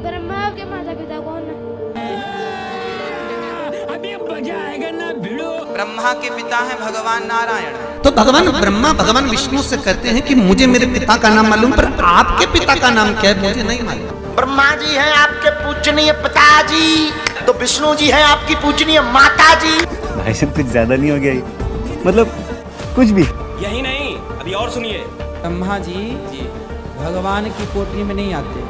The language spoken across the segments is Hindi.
ब्रह्मा के माता पिता कौन है? अभी मजा आएगा ना भिड़ो। ब्रह्मा के पिता हैं भगवान नारायण। तो भगवान ब्रह्मा भगवान विष्णु से कहते हैं कि मुझे मेरे पिता का नाम मालूम, पर आपके पिता का नाम क्या है मुझे नहीं मालूम। ब्रह्मा जी हैं आपके पूजनीय पिताजी, तो विष्णु जी हैं आपकी पूजनीय माता जी। भाई साहब कुछ ज्यादा नहीं हो गया ये? मतलब कुछ भी। यही नहीं, अभी और सुनिए। ब्रह्मा जी भगवान की कोटरी में नहीं आते।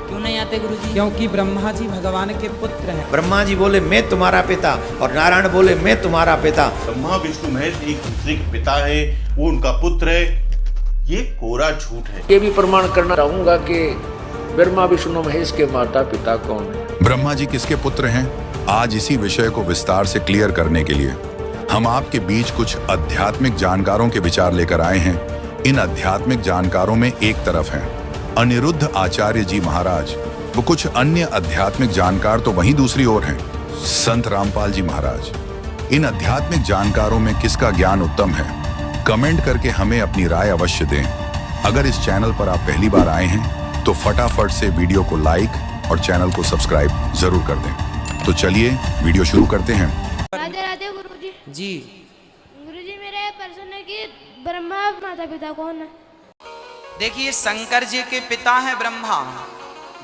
क्यों नहीं आते गुरुजी? क्योंकि ब्रह्मा जी भगवान के पुत्र हैं। ब्रह्मा जी बोले मैं तुम्हारा पिता, और नारायण बोले मैं तुम्हारा पिता। ब्रह्मा विष्णु महेश एक दूसरे के पिता है, वो उनका पुत्र है, ये कोरा झूठ है। ये भी प्रमाण करना चाहूंगा कि ब्रह्मा विष्णु महेश के माता पिता कौन है। ब्रह्मा जी किसके पुत्र हैं, आज इसी विषय को विस्तार से क्लियर करने के लिए हम आपके बीच कुछ आध्यात्मिक जानकारों के विचार लेकर आए हैं। इन आध्यात्मिक जानकारों में एक तरफ हैं अनिरुद्ध आचार्य जी महाराज, वो कुछ अन्य आध्यात्मिक जानकार तो वहीं दूसरी ओर हैं संत रामपाल जी महाराज। इन आध्यात्मिक जानकारों में किसका ज्ञान उत्तम है, कमेंट करके हमें अपनी राय अवश्य दें। अगर इस चैनल पर आप पहली बार आए हैं तो फटाफट से वीडियो को लाइक और चैनल को सब्सक्राइब जरूर कर दें। तो चलिए वीडियो शुरू करते हैं। राधे राधे गुरुजी। जी गुरुजी मेरा ये प्रश्न है कि ब्रह्मा माता पिता कौन है? देखिए, शंकर जी के पिता हैं ब्रह्मा,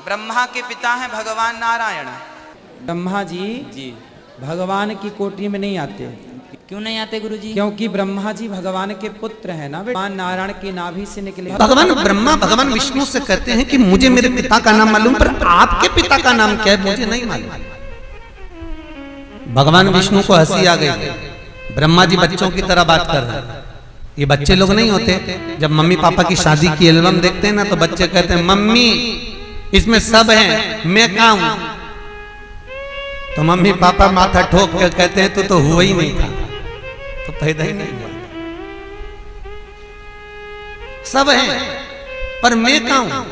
ब्रह्मा के पिता हैं भगवान नारायण। ब्रह्मा जी भगवान की कोटरी में नहीं आते। क्यों नहीं आते गुरुजी? क्योंकि ब्रह्मा जी भगवान के पुत्र हैं ना, भगवान नारायण की नाभि से निकले। भगवान ब्रह्मा भगवान विष्णु से कहते हैं कि मुझे मेरे पिता का नाम मालूम, पर आपके पिता का नाम क्या है मुझे नहीं मालूम। भगवान विष्णु को हंसी आ गई। ब्रह्मा जी बच्चों की तरह बात कर रहे हैं। ये बच्चे लोग नहीं होते, जब मम्मी पापा की शादी की एल्बम देखते हैं ना तो बच्चे कहते हैं मम्मी इसमें सब है, मैं कहाँ हूं? तो मम्मी पापा माथा ठोक कर कहते हैं तो हुआ ही नहीं था, तो पैदा ही नहीं हुआ। सब है पर मैं कहाँ हूं?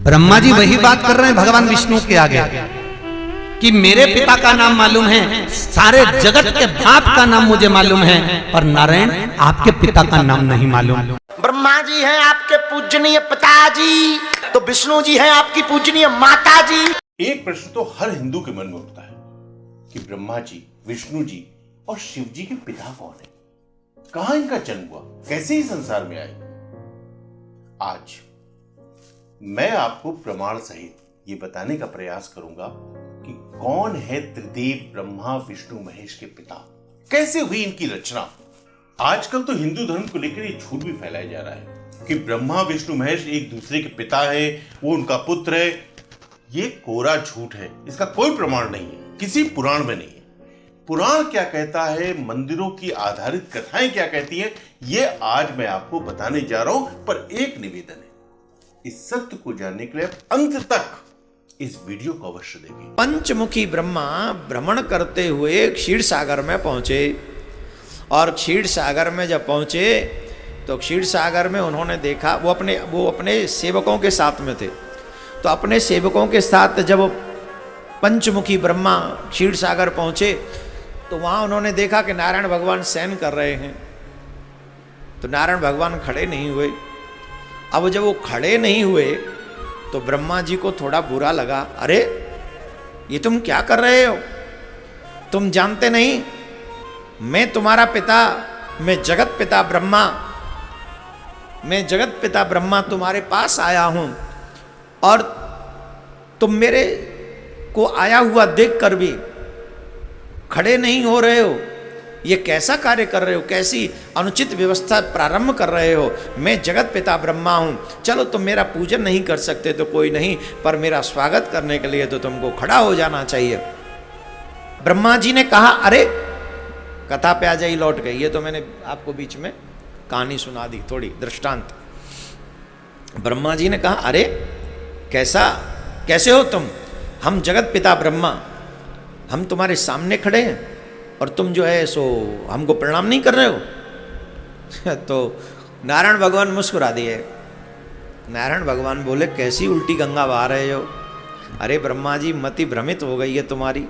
ब्रह्मा जी वही बात कर रहे हैं भगवान विष्णु के आगे कि मेरे पिता का नाम मालूम है, सारे जगत के बाप का नाम मुझे मालूम है, पर नारायण आपके पिता का नाम नहीं मालूम। ब्रह्मा जी हैं आपके पूजनीय पिताजी, तो विष्णु जी हैं आपकी पूजनीय माता जी। एक प्रश्न तो हर हिंदू के मन में उठता है कि ब्रह्मा जी, विष्णु जी और शिव जी के पिता कौन है, कहां इनका जन्म हुआ, कैसे ही संसार में आए। आज मैं आपको प्रमाण सहित ये बताने का प्रयास करूंगा कि कौन है त्रिदेव ब्रह्मा विष्णु महेश के पिता, कैसे हुई इनकी रचना। आजकल तो हिंदू धर्म को लेकर ये झूठ भी फैलाया जा रहा है कि ब्रह्मा विष्णु महेश एक दूसरे के पिता है, वो उनका पुत्र है। ये कोरा झूठ है, इसका कोई प्रमाण नहीं है, किसी पुराण में नहीं है। पुराण क्या कहता है, मंदिरों की आधारित कथाएं क्या कहती हैं, ये आज मैं आपको बताने जा रहा हूं। पर एक निवेदन है, इस सत्य को जानने के लिए अंत तक इस वीडियो को अवश्य देखें। पंचमुखी ब्रह्मा भ्रमण करते हुए क्षीर सागर में पहुंचे, और क्षीर सागर में जब पहुंचे तो क्षीर सागर में उन्होंने देखा, वो अपने सेवकों के साथ में थे। तो अपने सेवकों के साथ जब पंचमुखी ब्रह्मा क्षीर सागर पहुंचे तो वहाँ उन्होंने देखा कि नारायण भगवान शयन कर रहे हैं। तो नारायण भगवान खड़े नहीं हुए। अब जब वो खड़े नहीं हुए तो ब्रह्मा जी को थोड़ा बुरा लगा, अरे ये तुम क्या कर रहे हो, तुम जानते नहीं मैं तुम्हारा पिता, मैं जगत पिता ब्रह्मा, मैं जगत पिता ब्रह्मा तुम्हारे पास आया हूं, और तुम मेरे को आया हुआ देखकर भी खड़े नहीं हो रहे हो, ये कैसा कार्य कर रहे हो, कैसी अनुचित व्यवस्था प्रारंभ कर रहे हो। मैं जगत पिता ब्रह्मा हूँ, चलो तुम मेरा पूजन नहीं कर सकते तो कोई नहीं, पर मेरा स्वागत करने के लिए तो तुमको खड़ा हो जाना चाहिए। ब्रह्मा जी ने कहा, अरे कथा पे आ जाइए, लौट गई। ये तो मैंने आपको बीच में कहानी सुना दी, थोड़ी दृष्टांत। ब्रह्मा जी ने कहा, अरे कैसे हो तुम, हम जगत पिता ब्रह्मा, हम तुम्हारे सामने खड़े हैं और तुम जो है सो हमको प्रणाम नहीं कर रहे हो। तो नारायण भगवान मुस्कुरा दिए। नारायण भगवान बोले, कैसी उल्टी गंगा बहा रहे हो, अरे ब्रह्मा जी मति भ्रमित हो गई है तुम्हारी।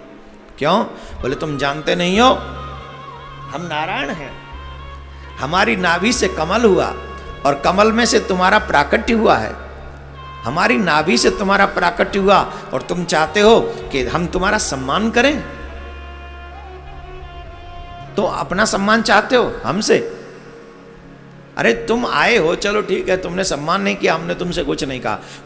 क्यों? बोले तुम जानते नहीं हो हम नारायण हैं, हमारी नाभि से कमल हुआ और कमल में से तुम्हारा प्राकट्य हुआ है। हमारी नाभि से तुम्हारा प्राकट्य हुआ और तुम चाहते हो कि हम तुम्हारा सम्मान करें, तो अपना सम्मान चाहते हो हमसे। अरे तुम आए हो, चलो ठीक है, तुमने सम्मान नहीं किया, हमने तुमसे कुछ नहीं कहा,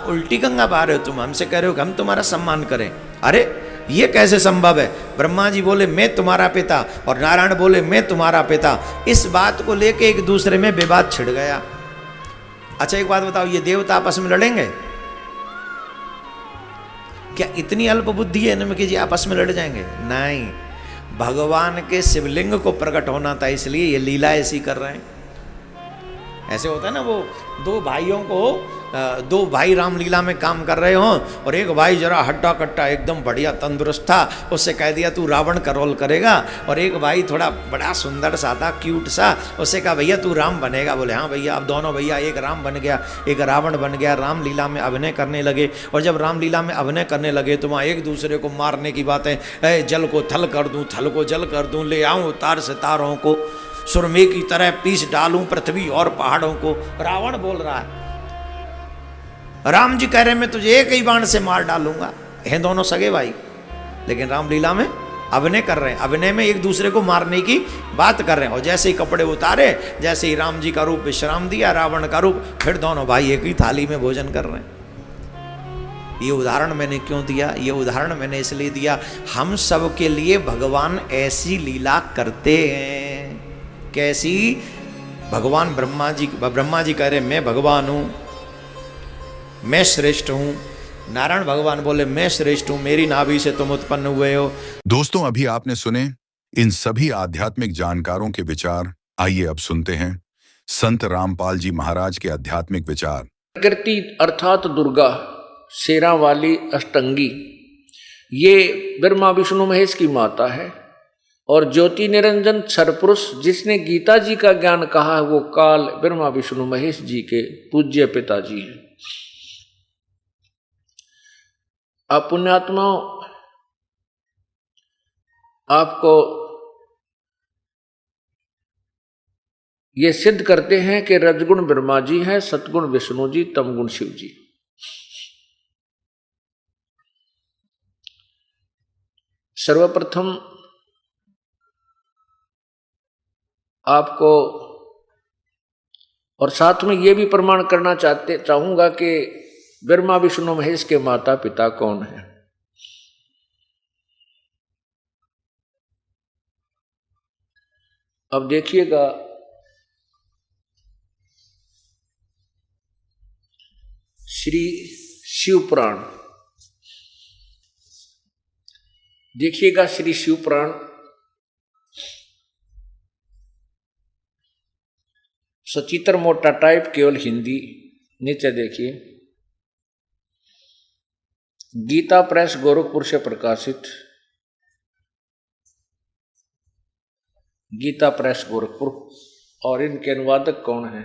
उल्टी गंगा बहा रहे हो तुम, हमसे कह रहे हो कि हम तुम्हारा सम्मान करें। अरे ये कैसे संभव है? ब्रह्मा जी बोले मैं तुम्हारा पिता और नारायण बोले मैं तुम्हारा पिता। इस बात को लेके एक दूसरे में विवाद छिड़ गया। अच्छा एक बात बताओ, ये देवता आपस में लड़ेंगे क्या? इतनी अल्प बुद्धि है इनमें कि जी आपस में लड़ जाएंगे? नहीं, भगवान के शिवलिंग को प्रकट होना था, इसलिए ये लीला ऐसी कर रहे हैं। ऐसे होता है ना, वो दो भाइयों को, दो भाई रामलीला में काम कर रहे हों और एक भाई जरा हट्टा कट्टा एकदम बढ़िया तंदुरुस्त था, उससे कह दिया तू रावण का रोल करेगा, और एक भाई थोड़ा बड़ा सुंदर सा था, क्यूट सा, उससे कहा भैया तू राम बनेगा। बोले हाँ भैया। अब दोनों भैया, एक राम बन गया एक रावण बन गया, रामलीला में अभिनय करने लगे। और जब रामलीला में अभिनय करने लगे तो वहाँ एक दूसरे को मारने की बातें, जल को थल कर दूँ, थल को जल कर दूँ, ले आऊँ तार से तारों को, सुरमे की तरह पीस डालूं पृथ्वी और पहाड़ों को, रावण बोल रहा है। राम जी कह रहे मैं तुझे एक ही बाण से मार डालूंगा। हैं दोनों सगे भाई, लेकिन रामलीला में अभिनय कर रहे हैं, अभिनय में एक दूसरे को मारने की बात कर रहे हैं। और जैसे ही कपड़े उतारे, जैसे ही राम जी का रूप विश्राम दिया, रावण का रूप, फिर दोनों भाई एक ही थाली में भोजन कर रहे हैं। ये उदाहरण मैंने क्यों दिया? ये उदाहरण मैंने इसलिए दिया, हम सब के लिए भगवान ऐसी लीला करते हैं। कैसी? भगवान ब्रह्मा जी कह रहे मैं भगवान हूं, मैं श्रेष्ठ हूं। नारायण भगवान बोले मैं श्रेष्ठ हूं, मेरी नाभि से तुम उत्पन्न हुए हो। दोस्तों अभी आपने सुने इन सभी आध्यात्मिक जानकारों के विचार। आइए अब सुनते हैं संत रामपाल जी महाराज के आध्यात्मिक विचार। प्रकृति अर्थात दुर्गा, शेरा वाली अष्टंगी, ये ब्रह्मा विष्णु महेश की माता है। और ज्योति निरंजन सरपुरुष जिसने गीता जी का ज्ञान कहा है, वो काल ब्रह्मा विष्णु महेश जी के पूज्य पिताजी हैं। आप पुण्यात्माओं, आपको ये सिद्ध करते हैं कि रजगुण ब्रह्मा जी हैं, सतगुण विष्णु जी, तमगुण शिव जी। सर्वप्रथम आपको और साथ में ये भी प्रमाण करना चाहूंगा कि ब्रह्मा विष्णु महेश के माता पिता कौन है। अब देखिएगा, श्री शिव पुराण देखिएगा, श्री शिव पुराण सचित्र मोटा टाइप, केवल हिंदी। नीचे देखिए, गीता प्रेस गोरखपुर से प्रकाशित, गीता प्रेस गोरखपुर। और इनके अनुवादक कौन है?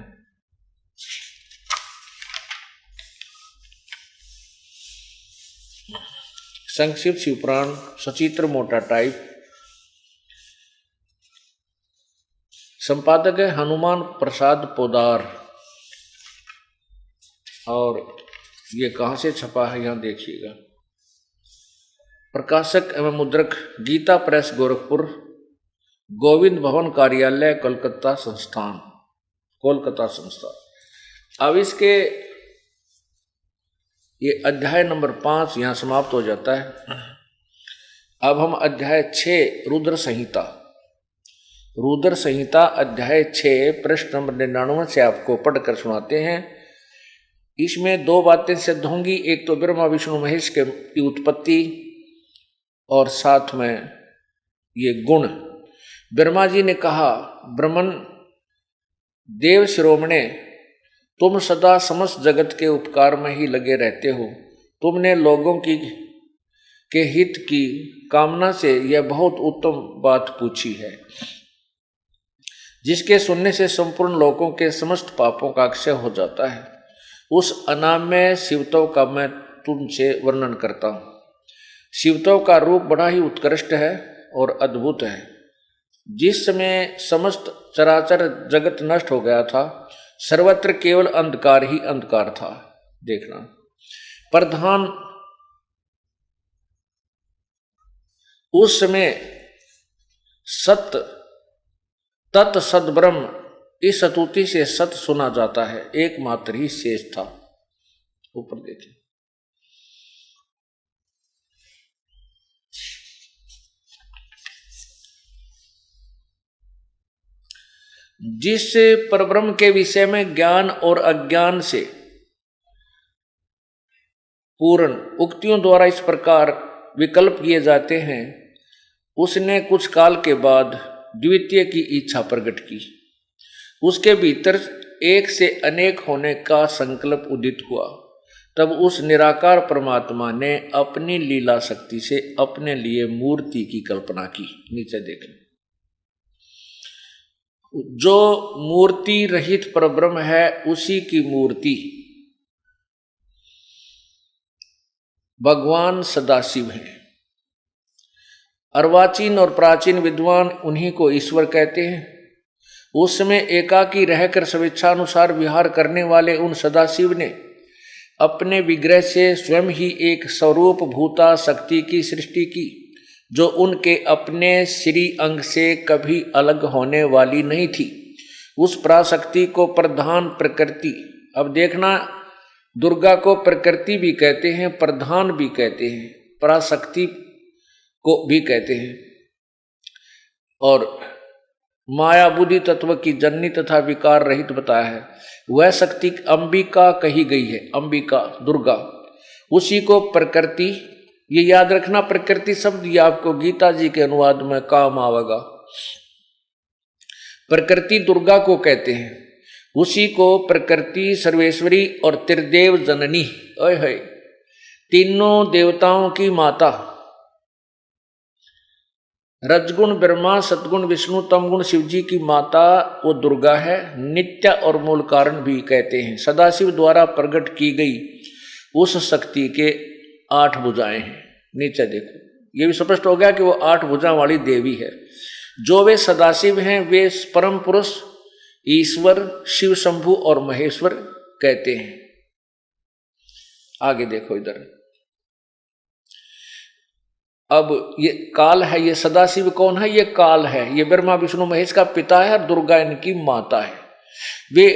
संक्षिप्त शिवपुराण, सचित्र मोटा टाइप। संपादक है हनुमान प्रसाद पोदार। और ये कहाँ से छपा है यहाँ देखिएगा। प्रकाशक एवं मुद्रक गीता प्रेस गोरखपुर, गोविंद भवन कार्यालय, कोलकाता संस्थान, कोलकाता संस्थान। अब इसके ये अध्याय नंबर 5 यहाँ समाप्त हो जाता है। अब हम अध्याय 6 रुद्र संहिता, रुद्र संहिता अध्याय 6 पृष्ठ नंबर 99 से आपको पढ़कर सुनाते हैं। इसमें 2 बातें सिद्ध होंगी, एक तो ब्रह्मा विष्णु महेश की उत्पत्ति और साथ में ये गुण। ब्रह्मा जी ने कहा, ब्रह्मन देव शिरोमणे, तुम सदा समस्त जगत के उपकार में ही लगे रहते हो। तुमने लोगों के हित की कामना से यह बहुत उत्तम बात पूछी है, जिसके सुनने से संपूर्ण लोगों के समस्त पापों का अक्षय हो जाता है। उस अनामय शिवत्व का मैं तुमसे वर्णन करता हूँ। शिवत्व का रूप बड़ा ही उत्कृष्ट है और अद्भुत है। जिस समय समस्त चराचर जगत नष्ट हो गया था, सर्वत्र केवल अंधकार ही अंधकार था। देखना। प्रधान उस समय सत तत् सद्ब्रह्म इस स्तुति से सत सुना जाता है, एकमात्र ही शेष था। ऊपर देखें, जिस परब्रह्म के विषय में ज्ञान और अज्ञान से पूर्ण उक्तियों द्वारा इस प्रकार विकल्प किए जाते हैं, उसने कुछ काल के बाद द्वितीय की इच्छा प्रकट की। उसके भीतर एक से अनेक होने का संकल्प उदित हुआ। तब उस निराकार परमात्मा ने अपनी लीला शक्ति से अपने लिए मूर्ति की कल्पना की। नीचे देखें, जो मूर्ति रहित परब्रह्म है उसी की मूर्ति भगवान सदाशिव हैं। अर्वाचीन और प्राचीन विद्वान उन्हीं को ईश्वर कहते हैं। उस समय एकाकी रहकर स्वेच्छानुसार विहार करने वाले उन सदाशिव ने अपने विग्रह से स्वयं ही एक स्वरूप भूता शक्ति की सृष्टि की, जो उनके अपने श्री अंग से कभी अलग होने वाली नहीं थी। उस पराशक्ति को प्रधान प्रकृति, अब देखना, दुर्गा को प्रकृति भी कहते हैं, प्रधान भी कहते हैं, पराशक्ति को भी कहते हैं, और माया बुद्धि तत्व की जननी तथा विकार रहित बताया है। वह शक्ति अंबिका कही गई है, अंबिका दुर्गा, उसी को प्रकृति, ये याद रखना, प्रकृति शब्द ये आपको गीता जी के अनुवाद में काम आवेगा। प्रकृति दुर्गा को कहते हैं, उसी को प्रकृति सर्वेश्वरी और त्रिदेव जननी, ओए है, तीनों देवताओं की माता, रजगुण ब्रह्मा, सतगुण विष्णु, तमगुण शिव जी की माता वो दुर्गा है। नित्य और मूल कारण भी कहते हैं। सदाशिव द्वारा प्रकट की गई उस शक्ति के 8 भुजाएं हैं। नीचे देखो, ये भी स्पष्ट हो गया कि वो 8 भुजा वाली देवी है। जो वे सदाशिव हैं वे परम पुरुष ईश्वर, शिव शंभु और महेश्वर कहते हैं। आगे देखो इधर, अब ये काल है, ये सदाशिव कौन है? ये काल है, ये ब्रह्मा विष्णु महेश का पिता है और दुर्गा इनकी माता है। वे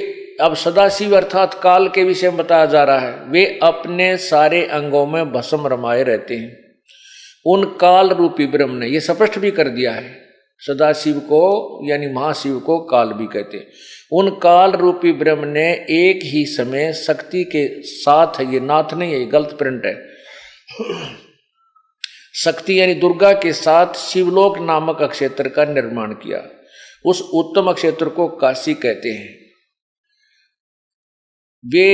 अब सदाशिव अर्थात काल के विषय में बताया जा रहा है। वे अपने सारे अंगों में भस्म रमाए रहते हैं। उन काल रूपी ब्रह्म ने, ये स्पष्ट भी कर दिया है, सदाशिव को यानी महाशिव को काल भी कहते हैं। उन काल रूपी ब्रह्म ने एक ही समय शक्ति के साथ, ये नाथ नहीं है, ये गलत प्रिंट है, शक्ति यानी दुर्गा के साथ शिवलोक नामक अक्षेत्र का निर्माण किया। उस उत्तम अक्षेत्र को काशी कहते हैं। वे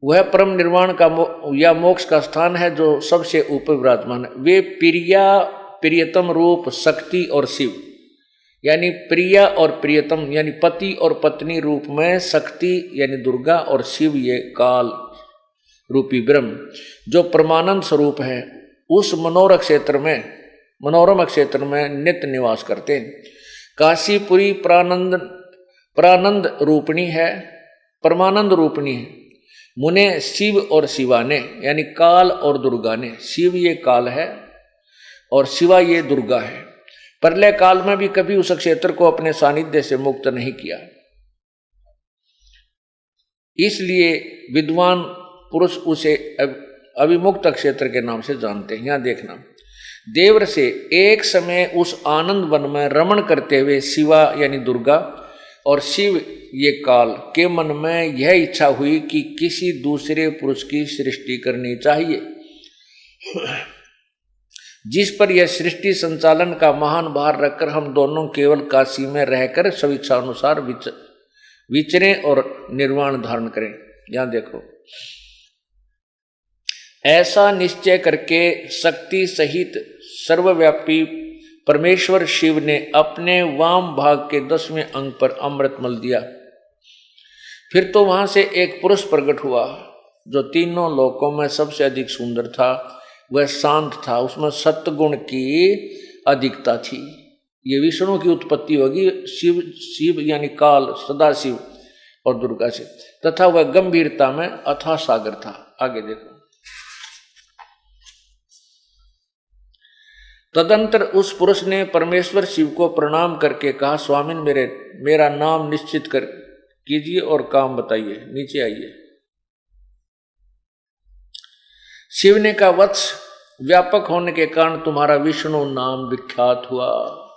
वह परम निर्वाण का या मोक्ष का स्थान है जो सबसे ऊपर विराजमान है। वे प्रियतम रूप शक्ति और शिव, यानी प्रिया और प्रियतम यानी पति और पत्नी रूप में शक्ति यानी दुर्गा और शिव ये काल रूपी ब्रह्म जो परमानंद स्वरूप है, उस मनोरम क्षेत्र में नित्य निवास करते हैं। काशीपुरी प्रानंद रूपणी है, परमानंद रूपणी है। मुने शिव और शिवा ने यानी काल और दुर्गा ने, शिव ये काल है और शिवा ये दुर्गा है, प्रलय काल में भी कभी उस क्षेत्र को अपने सानिध्य से मुक्त नहीं किया। इसलिए विद्वान पुरुष उसे अविमुक्त क्षेत्र के नाम से जानते हैं। यहां देखना, देवर से एक समय उस आनंद वन में रमण करते हुए शिवा यानी दुर्गा और शिव ये काल के मन में यह इच्छा हुई कि किसी दूसरे पुरुष की सृष्टि करनी चाहिए, जिस पर यह सृष्टि संचालन का महान भार रखकर हम दोनों केवल काशी में रहकर स्वेच्छा अनुसार विचरें और निर्वाण धारण करें। यहां देखो, ऐसा निश्चय करके शक्ति सहित सर्वव्यापी परमेश्वर शिव ने अपने वाम भाग के 10वें अंग पर अमृत मल दिया। फिर तो वहां से एक पुरुष प्रकट हुआ जो तीनों लोकों में सबसे अधिक सुंदर था। वह शांत था, उसमें सत्गुण की अधिकता थी। ये विष्णु की उत्पत्ति होगी। शिव यानी काल, सदाशिव और दुर्गा से, तथा वह गंभीरता में अथाह सागर था। आगे देखो। तदंतर उस पुरुष ने परमेश्वर शिव को प्रणाम करके कहा, स्वामिन मेरा नाम निश्चित कर कीजिए और काम बताइए। नीचे आइए। शिव ने कहा, वत्स, व्यापक होने के कारण तुम्हारा विष्णु नाम विख्यात हुआ।